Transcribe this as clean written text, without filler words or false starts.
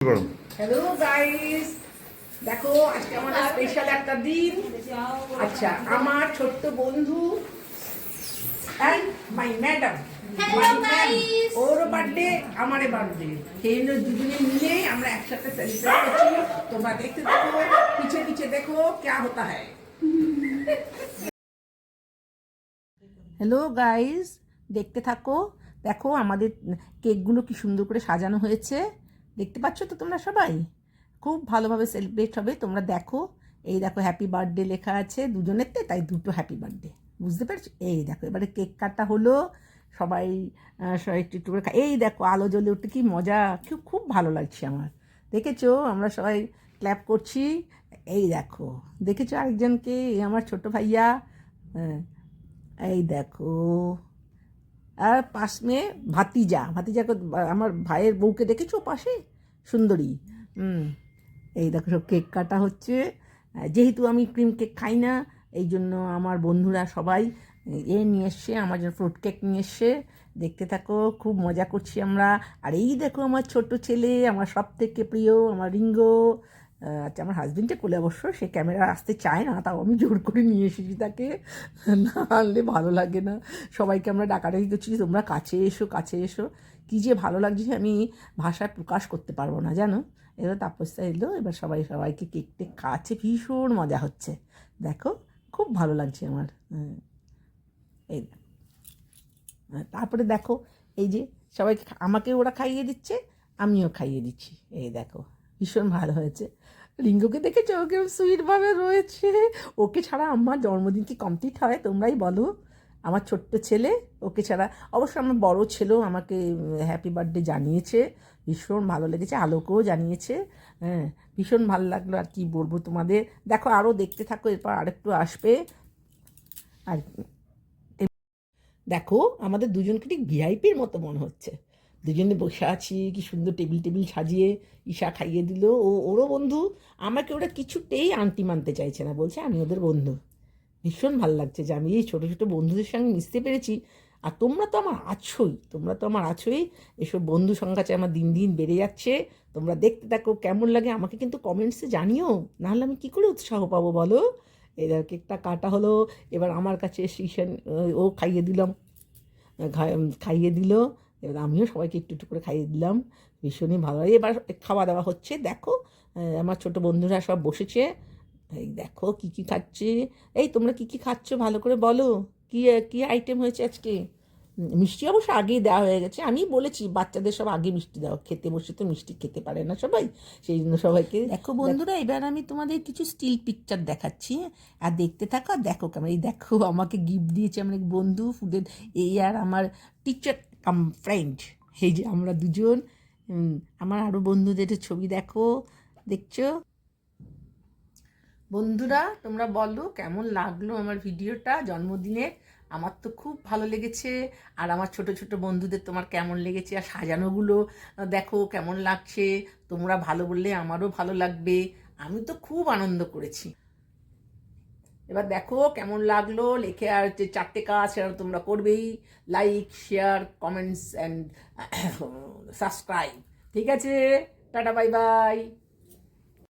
Hello guys, দেখো আজকে আমাদের স্পেশাল একটা দিন। আচ্ছা, আমার ছোট্ট বন্ধু এন্ড মাই ম্যাডাম, ওর বার্থডে আমারে বার্থডে, সেই জন্য দুজনে মিলে আমরা একসাথে সেলিব্রেট করছি। তোমরা দেখতে দেখো, পিছে পিছে দেখো क्या होता है। হ্যালো গাইস, দেখতে থাকো। দেখো আমাদের কেকগুলো কি সুন্দর করে সাজানো হয়েছে, দেখতে পাচ্ছ তো তোমরা সবাই? খুব ভালোভাবে সেলিব্রেট হবে, তোমরা দেখো। এই দেখো হ্যাপি বার্থডে লেখা আছে দুজনেরতে, তাই দুটো হ্যাপি বার্থডে, বুঝতে পারছো? এই দেখো এবারে কেক কাটা হলো, সবাই সবাই একটু একটু করে এই দেখো আলো জ্বলে উঠতে কি মজা, খুব খুব ভালো লাগছে আমার। দেখেছো আমরা সবাই ক্ল্যাপ করছি। এই দেখো দেখেছো আরেকজনকে, এই আমার ছোট ভাইয়া। হ্যাঁ, এই দেখো। আর পাশ মেয়ে ভাতিজাকে, আমার ভাইয়ের বউকে দেখেছো পাশে, সুন্দরী। হুম, এই দেখো সব কেক কাটা হচ্ছে। যেহেতু আমি ক্রিম কেক খাই না, এই জন্য আমার বন্ধুরা সবাই নিয়ে এসছে, আমার জন্য ফ্রুট কেক নিয়ে এসছে। দেখতে থাকো, খুব মজা করছি আমরা। আর এই দেখো আমার ছোট ছেলে, আমার সব থেকে প্রিয়, আমার রিঙ্গো। আচ্ছা, আমার হাজবেন্ডে কোলে অবশ্য, সে ক্যামেরা আসতে চায় না, তাও আমি জোর করে নিয়ে এসেছি তাকে, না আনলে ভালো লাগে না। সবাইকে আমরা ডাকাডাকি করছি, তোমরা কাছে এসো কাছে এসো। কী যে ভালো লাগছে আমি ভাষায় প্রকাশ করতে পারবো না, জানো। এবার তাপসটা এলো, এবার সবাই সবাইকে কেক টেক খাচ্ছে, ভীষণ মজা হচ্ছে। দেখো খুব ভালো লাগছে আমার। এই তারপরে দেখো, এই যে সবাইকে আমাকে ওরা খাইয়ে দিচ্ছে, আমিও খাইয়ে দিচ্ছি। এই দেখো ভীষণ ভালো হয়েছে। রিঙ্গুকে দেখেছো, ওকে সুইটভাবে রয়েছে। ওকে ছাড়া আমার জন্মদিন কি কমপ্লিট হয় তোমরাই বলো? আমার ছোট্ট ছেলে, ওকে ছাড়া। অবশ্য আমার বড় ছেলেও আমাকে হ্যাপি বার্থডে জানিয়েছে, ভীষণ ভালো লেগেছে। আলোকেও জানিয়েছে। হ্যাঁ, ভীষণ ভালো লাগলো। আর কি বলবো তোমাদের, দেখো আরও দেখতে থাকো, এরপর আরেকটু আসবে। আর দেখো আমাদের দুজনকে ঠিক ভিআইপির মতো মনে হচ্ছে, দুজনে বসে আছি কি সুন্দর, টেবিল টেবিল সাজিয়ে। ঈশা খাইয়ে দিল, ওরও বন্ধু। আমাকে ওরা কিছুতেই আন্টি মানতে চাইছে না, বলছে আমি ওদের বন্ধু। ভীষণ ভালো লাগছে যে আমি এই ছোটো ছোটো বন্ধুদের সঙ্গে মিশতে পেরেছি। আর তোমরা তো আমার আছোই, তোমরা তো আমার আছোই। এসব বন্ধু সংখ্যা চাই আমার দিন দিন বেড়ে যাচ্ছে। তোমরা দেখতে থাকো, কেমন লাগে আমাকে কিন্তু কমেন্টসে জানিও, নাহলে আমি কী করে উৎসাহ পাবো বলো। এবার কেকটা কাটা হলো, এবার আমার কাছে ঈশান, ও খাইয়ে দিলাম, খাইয়ে দিল। এবার আমিও সবাইকে একটু একটু করে খাইয়ে দিলাম। ভীষণই ভালো লাগে। এবার খাওয়া দাওয়া হচ্ছে, দেখো আমার ছোট বন্ধুরা সব বসেছে। এই দেখো কী কী খাচ্ছে। এই তোমরা কী কী খাচ্ছ ভালো করে বলো, কী কী আইটেম হয়েছে আজকে? মিষ্টি অবশ্য আগেই দেওয়া হয়ে গেছে, আমি বলেছি বাচ্চাদের সব আগে মিষ্টি দাও, খেতে বসে তো মিষ্টি খেতে পারে না সবাই, সেই জন্য সবাইকে। দেখো বন্ধুরা, এবার আমি তোমাদের কিছু স্টিল পিকচার দেখাচ্ছি, আর দেখতে থাকো। আর দেখো কেমন, এই দেখো আমাকে গিফট দিয়েছে আমার এক বন্ধু ফুডের, এই আর আমার টিচার কাম ফ্রেন্ড, এই যে আমরা দুজন। আমার আরও বন্ধুদের ছবি দেখো, দেখছো? বন্ধুরা তোমরা বলো কেমন লাগলো আমার ভিডিওটা জন্মদিনের। আমার তো খুব ভালো লেগেছে। আর আমার ছোট ছোট বন্ধুদের তোমার কেমন লেগেছে, আর সাজানোগুলো দেখো কেমন লাগছে। তোমরা ভালো বললে আমারও ভালো লাগবে, আমি তো খুব আনন্দ করেছি। এবার দেখো কেমন লাগলো লিখে, আর যে 4টে কাজ সেটা তোমরা করবেই, like share comments and subscribe. ঠিক আছে, টাটা বাই বাই।